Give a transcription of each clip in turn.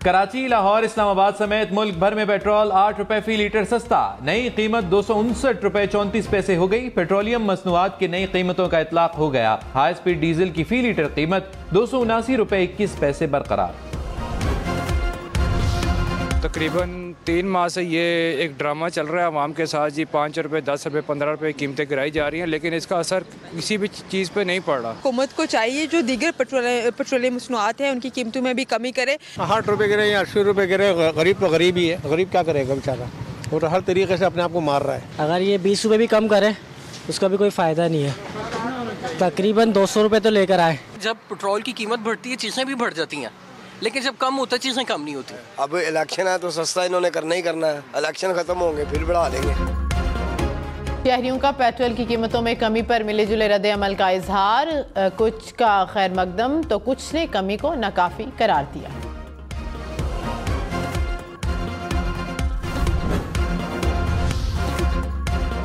कराची, लाहौर, इस्लामाबाद समेत मुल्क भर में पेट्रोल 8 रुपए फी लीटर सस्ता। नई कीमत 259 रुपए 34 पैसे हो गई। पेट्रोलियम मसनूआत की नई कीमतों का इतलाक हो गया। हाई स्पीड डीजल की फी लीटर कीमत 279 रुपए 21 पैसे बरकरार। तकरीबन 3 माह से ये एक ड्रामा चल रहा है आवाम के साथ जी। 5 रुपए, 10 रुपए, 15 रुपए कीमतें गिराई जा रही हैं, लेकिन इसका असर किसी भी चीज़ पे नहीं पड़ रहा। हुकूमत को चाहिए जो दीगर पेट्रोलियम मसनूआत हैं उनकी कीमतों में भी कमी करे। 8 रुपए गिरे या 80 रुपए गिरे, गरीब तो गरीब ही है। गरीब क्या करेगा बेचारा, वो तो हर तरीके से अपने आप को मार रहा है। अगर ये 20 रुपए भी कम करे उसका भी कोई फ़ायदा नहीं है। तकरीबन 200 रुपए तो लेकर आए। जब पेट्रोल की कीमत बढ़ती है चीज़ें भी बढ़ जाती हैं, लेकिन जब कम होता है चीज़ें कम नहीं होती। अब इलेक्शन है तो सस्ता इन्होंने करना ही करना है। इलेक्शन खत्म होंगे फिर बढ़ा देंगे। शहरियों का पेट्रोल की कीमतों में कमी पर मिले जुले रद्द अमल का इजहार। कुछ का खैर मकदम तो कुछ ने कमी को नाकाफी करार दिया।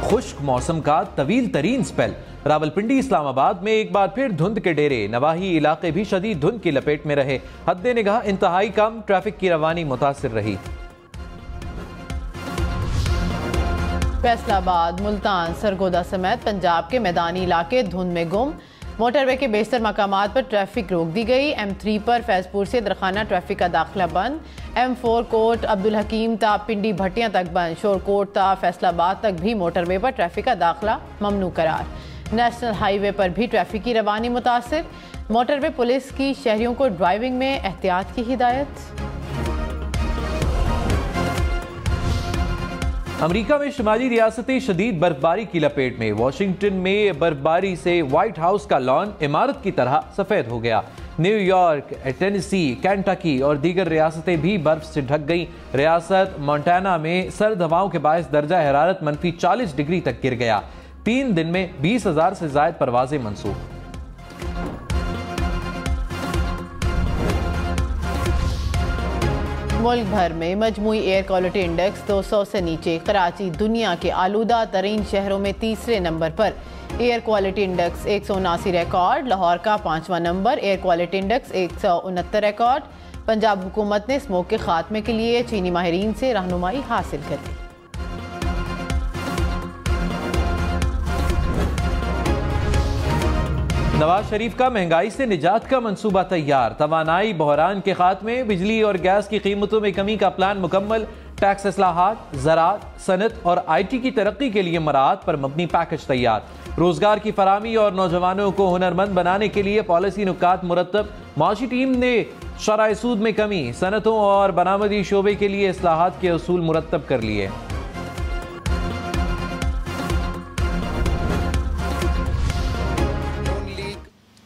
खुश्क मौसम का तवील तरीन स्पेल। रावलपिंडी, इस्लामाबाद में एक बार फिर धुंध के डेरे। नवाही इलाके भी शदीद धुंध की लपेट में रहे। हद्दे निगाह इंतहाई कम, ट्रैफिक की रवानी मुतासिर रही। फैसलाबाद, मुल्तान, सरगोदा समेत पंजाब के मैदानी इलाके धुंध में गुम। मोटरवे के बेशतर मकामात पर ट्रैफिक रोक दी गई। M3 पर फैजपुर से दरखाना ट्रैफिक का दाखिला बंद। M4 कोट अब्दुल हकीम ता पिंडी भट्टियां तक बंद। शोरकोट ता फैसलाबाद तक भी मोटरवे पर ट्रैफिक का दाखिला ममनू करार। नेशनल हाईवे पर भी ट्रैफिक की रवानी मुतासिर। मोटरवे पुलिस की शहरियों को ड्राइविंग में एहतियात की हिदायत। अमेरिका में शुमाली रियासतें शदीद बर्फबारी की लपेट में। वाशिंगटन में बर्फबारी से व्हाइट हाउस का लॉन इमारत की तरह सफेद हो गया। न्यूयॉर्क, टेनेसी, केंटकी और दीगर रियासतें भी बर्फ से ढक गई। रियासत मोंटाना में सर्द हवाओं के बायस दर्जा हरारत -40 डिग्री तक गिर गया। 3 दिन में 20,000 से ज्यादा परवाजें मंसूख। मुल्क भर में मजमूई एयर क्वालिटी इंडेक्स 200 से नीचे। कराची दुनिया के आलूदा तरीन शहरों में तीसरे नंबर पर। Air quality index 179 record. Lahore का 5वां नंबर। Air quality index 169 record. Punjab हुकूमत ने स्मोक के खात्मे के लिए चीनी माहिरीन से रहनुमाई हासिल कर ली। नवाज शरीफ का महंगाई से निजात का मंसूबा तैयार। तवानाई बहरान के खात्मे, बिजली और गैस की कीमतों में कमी का प्लान मुकम्मल। टैक्स इस्लाहात, ज़राअत, सनत और IT की तरक्की के लिए मराहत पर मबनी पैकेज तैयार। रोजगार की फराहमी और नौजवानों को हुनरमंद बनाने के लिए पॉलिसी नुकात मुरतब। माशी टीम ने शराय सूद में कमी, सनतों और बरामदी शोबे के लिए इस्लाहात के उसूल मुरतब कर लिए।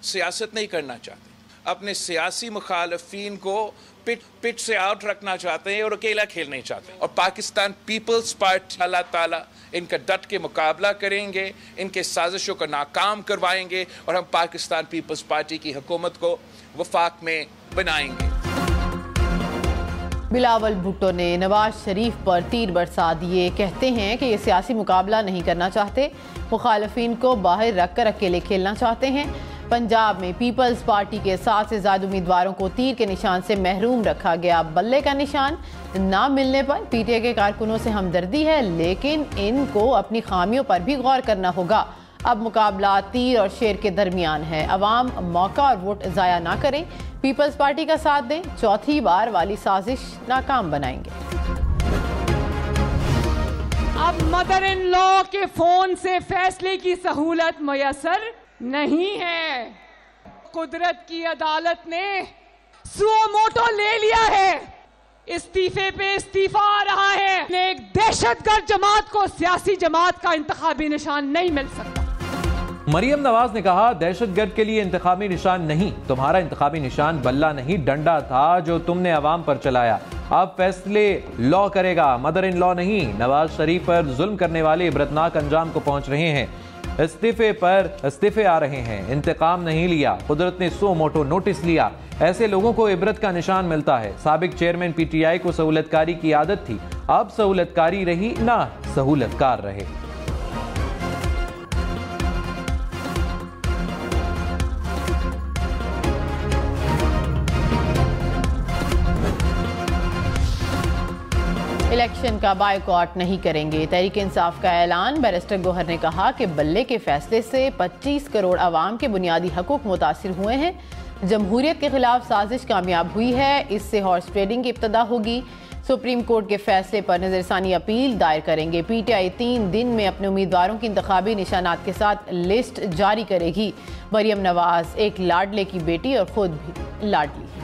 सियासत नहीं करना चाहते, अपने सियासी मुखालफीन को पिच से आउट रखना चाहते हैं और अकेला खेलना चाहते हैं। और पाकिस्तान पीपल्स पार्टी अल्लाह ताला इनका डट के मुकाबला करेंगे, इनके साजिशों को नाकाम करवाएंगे और हम पाकिस्तान पीपल्स पार्टी की हुकूमत को वफाक में बनाएंगे। बिलावल भुट्टो ने नवाज शरीफ पर तीर बरसा दिए। कहते हैं कि ये सियासी मुकाबला नहीं करना चाहते, मुखालफीन को बाहर रखकर अकेले खेलना चाहते हैं। पंजाब में पीपल्स पार्टी के 7 से ज्यादा उम्मीदवारों को तीर के निशान से महरूम रखा गया। बल्ले का निशान ना मिलने पर PTI के कारकुनों से हमदर्दी है, लेकिन इनको अपनी खामियों पर भी गौर करना होगा। अब मुकाबला तीर और शेर के दरमियान है। अवाम मौका और वोट ज़ाया ना करें, पीपल्स पार्टी का साथ दें, चौथी बार वाली साजिश नाकाम बनाएंगे। अब मदर इन लॉ के फोन से फैसले की सहूलत मयसर नहीं है। कुदरत की अदालत ने सुओ मोटो ले लिया है। इस्तीफे पे इस्तीफा आ रहा है। एक दहशतगर्द जमात को सियासी जमात का इंतखाबी निशान नहीं मिल सकता। मरियम नवाज ने कहा, दहशतगर्द के लिए इंतखाबी निशान नहीं, तुम्हारा इंतखाबी निशान बल्ला नहीं डंडा था जो तुमने अवाम पर चलाया। अब फैसले लॉ करेगा, मदर इन लॉ नहीं। नवाज शरीफ पर जुल्म करने वाले इबरतनाक अंजाम को पहुंच रहे हैं। इस्तीफे पर इस्तीफे आ रहे हैं। इंतकाम नहीं लिया, कुदरत ने सो मोटो नोटिस लिया। ऐसे लोगों को इबरत का निशान मिलता है। साबिक चेयरमैन PTI को सहूलतकारी की आदत थी, अब सहूलतकारी रही ना सहूलतकार रहे। इलेक्शन का बायकॉट नहीं करेंगे, तहरीक इंसाफ का ऐलान। बैरिस्टर गौहर ने कहा कि बल्ले के फैसले से 25 करोड़ आवाम के बुनियादी हकूक मुतासिर हुए हैं। जमहूरियत के खिलाफ साजिश कामयाब हुई है, इससे हॉर्स ट्रेडिंग की इब्तदा होगी। सुप्रीम कोर्ट के फैसले पर नजरसानी अपील दायर करेंगे। PTI 3 दिन में अपने उम्मीदवारों की इंतखाबी निशानात के साथ लिस्ट जारी करेगी। मरियम नवाज एक लाडले की बेटी और खुद भी लाडली है।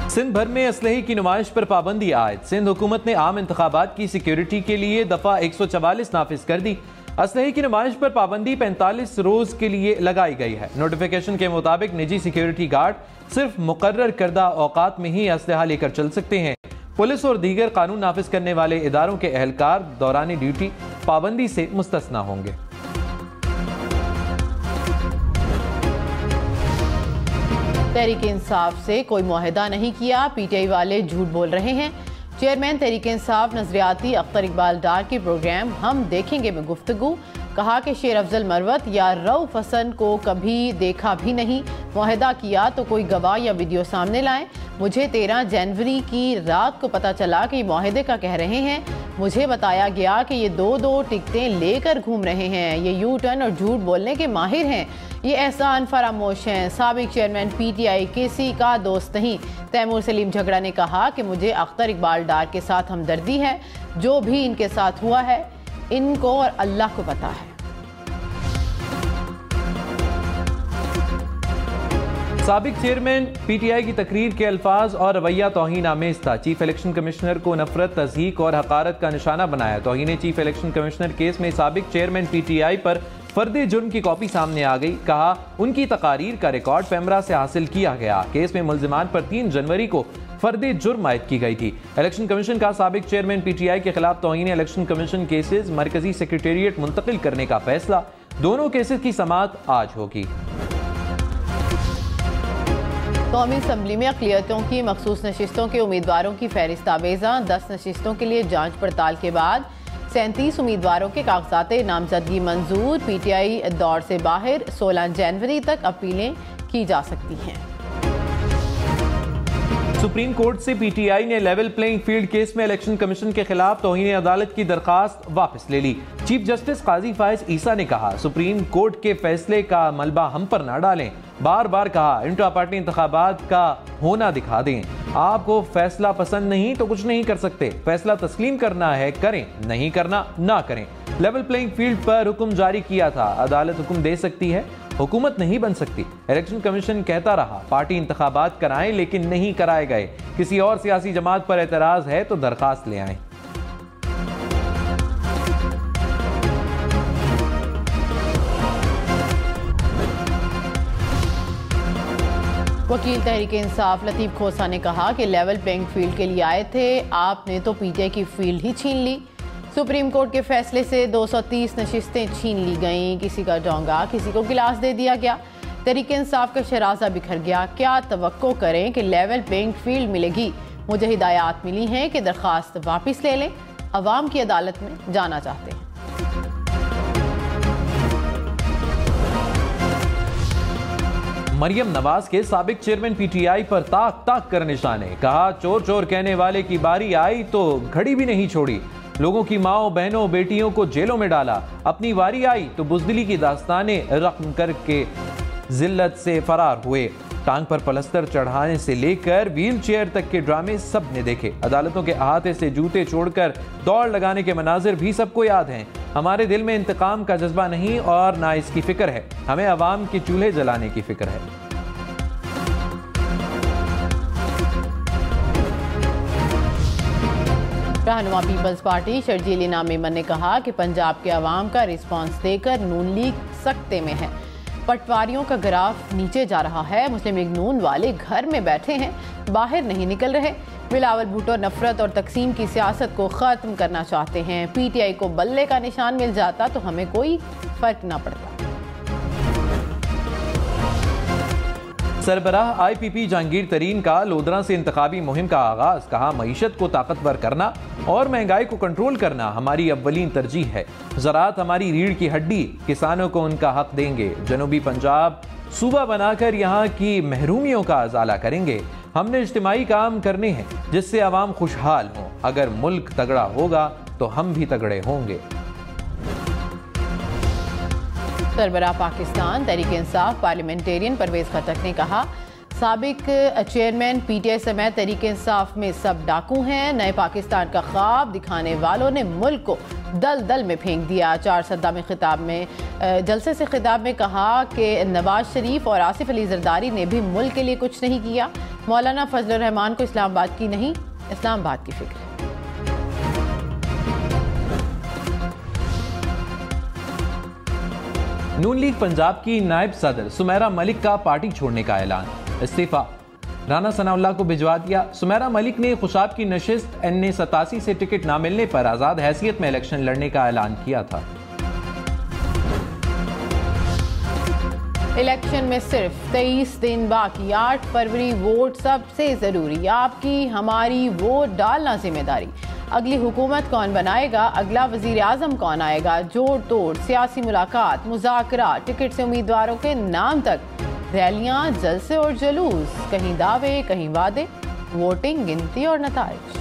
सिंध भर में असलहे की नुमाइश पर पाबंदी आयद। सिंध हुकूमत ने आम इंतखाबात की सिक्योरिटी के लिए दफा 144 नाफिज कर दी। असलहे की नुमाइश पर पाबंदी 45 रोज के लिए लगाई गई है। नोटिफिकेशन के मुताबिक निजी सिक्योरिटी गार्ड सिर्फ मुकर्रर करदा औकात में ही असलहा लेकर चल सकते हैं। पुलिस और दीगर कानून नाफिज करने वाले इदारों के एहलकार दौरान ड्यूटी पाबंदी से मुस्तस्ना होंगे। तहरीक इंसाफ से कोई मुआहदा नहीं किया, PTI वाले झूठ बोल रहे हैं। चेयरमैन तहरीक इंसाफ नजरियाती अख्तर इकबाल डार के प्रोग्राम हम देखेंगे में गुफ्तगू। कहा कि शेर अफजल मरवत या रऊफ हसन को कभी देखा भी नहीं, मुआहदा किया तो कोई गवाह या वीडियो सामने लाएं। मुझे 13 जनवरी की रात को पता चला कि मुआहदे का कह रहे हैं। मुझे बताया गया कि ये 2-2 टिकटें लेकर घूम रहे हैं। ये यू टर्न और झूठ बोलने के माहिर हैं। ये एहसान फरामोश हैं। साबिक चेयरमैन PTI किसी का दोस्त नहीं। तैमूर सलीम झगड़ा ने कहा कि मुझे अख्तर इकबाल डार के साथ हमदर्दी है। जो भी इनके साथ हुआ है इनको और अल्लाह को पता है। साबिक चेयरमैन PTI की तकरीर के अल्फाज और रवैया तौहीन आमेज था। चीफ इलेक्शन कमिश्नर को नफरत, तज़हीक और हकारत का निशाना बनाया। तौहीन चीफ इलेक्शन कमिश्नर केस में साबिक चेयरमैन PTI पर फर्दे जुर्म की कॉपी सामने आ गई। कहा उनकी तकारीर का रिकॉर्ड पैमरा से हासिल किया गया। केस में मुल्जिमान पर 3 जनवरी को फर्दे जुर्म आयद की गई थी। इलेक्शन कमीशन का साबिक चेयरमैन PTI के खिलाफ तौहीन इलेक्शन कमीशन केसेस मरकजी सेक्रेटेरिएट मुंतकिल करने का फैसला। दोनों केसेस की समाअत आज होगी। कौमी असम्बली में अक़लियतों की मखसूस नशिस्तों के उम्मीदवारों की फहरिस्त आवेज़ा। 10 नशिस्तों के लिए जांच पड़ताल के बाद 37 उम्मीदवारों के कागजात नामजदगी मंजूर। PTI दौर से बाहर 16 जनवरी तक अपीलें की जा सकती हैं। सुप्रीम कोर्ट से PTI ने लेवल प्लेइंग फील्ड केस में इलेक्शन कमीशन के खिलाफ तौहीन अदालत की दरखास्त वापस ले ली। चीफ जस्टिस काजी फायज ईसा ने कहा सुप्रीम कोर्ट के फैसले का मलबा हम पर ना डालें। बार बार कहा इंट्रा पार्टी इंतखाबात का होना दिखा दें। आपको फैसला पसंद नहीं तो कुछ नहीं कर सकते। फैसला तस्लीम करना है करें, नहीं करना ना करें। लेवल प्लेइंग फील्ड पर हुक्म जारी किया था, अदालत हुक्म दे सकती है, हुकूमत नहीं बन सकती। इलेक्शन कमीशन कहता रहा पार्टी इंतखाबात कराएं लेकिन नहीं कराए गए। किसी और सियासी जमात पर एतराज है तो दरखास्त ले आएं। वकील तहरीक इंसाफ लतीफ खोसा ने कहा कि लेवल प्लेइंग फील्ड के लिए आए थे, आपने तो PTI की फील्ड ही छीन ली। सुप्रीम कोर्ट के फैसले से 230 नशिस्तें छीन ली गईं। किसी का डोंगा, किसी को गिलास दे दिया गया। तहरीक इंसाफ का शराजा बिखर गया। क्या तवक्को करें कि लेवल प्लेइंग फील्ड मिलेगी? मुझे हिदायत मिली हैं कि दरखास्त वापस ले लें। अवाम की अदालत में जाना चाहते हैं। मरियम नवाज के साबिक चेयरमैन PTI पर ताक ताक कर निशाने। कहा चोर चोर कहने वाले की बारी आई तो घड़ी भी नहीं छोड़ी। लोगों की माओ बहनों बेटियों को जेलों में डाला। अपनी बारी आई तो बुजदिली की दास्तानें रकम करके जिल्लत से फरार हुए। टांग पर पलस्तर चढ़ाने से लेकर व्हील चेयर तक के ड्रामे सब ने देखे। अदालतों के अहाते से जूते छोड़कर दौड़ लगाने के मनाजिर भी सबको याद हैं। हमारे दिल में इंतकाम का जज्बा नहीं और ना इसकी फिक्र है। हमें अवाम के चूल्हे जलाने की फिक्र है। रहनुमा पीपल्स पार्टी शर्जील इनाम मेमन ने कहा कि पंजाब के अवाम का रिस्पांस देकर नून लीग सकते में है। पटवारियों का ग्राफ नीचे जा रहा है। मुस्लिम लीग नून वाले घर में बैठे हैं, बाहर नहीं निकल रहे। बिलावल भुट्टो नफरत और तकसीम की सियासत को ख़त्म करना चाहते हैं। PTI को बल्ले का निशान मिल जाता तो हमें कोई फर्क ना पड़ता। सरबराह IPP जहांगीर तरीन का लोधरा से इंतखाबी मुहिम का आगाज। कहा मईशत को ताकतवर करना और महंगाई को कंट्रोल करना हमारी अव्वलीन तरजीह है। ज़राअत हमारी रीढ़ की हड्डी, किसानों को उनका हक देंगे। जनूबी पंजाब सूबा बनाकर यहाँ की महरूमियों का अजाला करेंगे। हमने इज्तिमाई काम करने हैं जिससे आवाम खुशहाल हो। अगर मुल्क तगड़ा होगा तो हम भी तगड़े होंगे। सरबराह पाकिस्तान तहरीक इंसाफ पार्लियामेंटेरियन परवेज खटक ने कहा, साबिक चेयरमैन पीटीआई समेत तहरीक इंसाफ में सब डाकू हैं। नए पाकिस्तान का ख्वाब दिखाने वालों ने मुल्क को दल दल में फेंक दिया। चार सद्दा में खिताब में जलसे से खिताब में कहा कि नवाज शरीफ और आसिफ अली जरदारी ने भी मुल्क के लिए कुछ नहीं किया। मौलाना फजलुर रहमान को इस्लामाबाद की नहीं, इस्लामाबाद की फिक्र है। नून लीग पंजाब की नायब सदर सुमेरा मलिक का पार्टी छोड़ने का ऐलान। इस्तीफा राना सनाउल्लाह को भिजवा दिया। सुमेरा मलिक ने खुशाब की नशिस्त NA 87 से टिकट न मिलने पर आजाद हैसियत में इलेक्शन लड़ने का ऐलान किया था। इलेक्शन में सिर्फ 23 दिन बाकी, 8 फरवरी वोट सबसे जरूरी। आपकी हमारी वोट डालना जिम्मेदारी। अगली हुकूमत कौन बनाएगा, अगला वजीर आजम कौन आएगा, जोड़ तोड़ सियासी मुलाकात, मुज़ाकरा, टिकट से उम्मीदवारों के नाम तक, रैलियां, जलसे और जुलूस, कहीं दावे कहीं वादे, वोटिंग, गिनती और नताइज।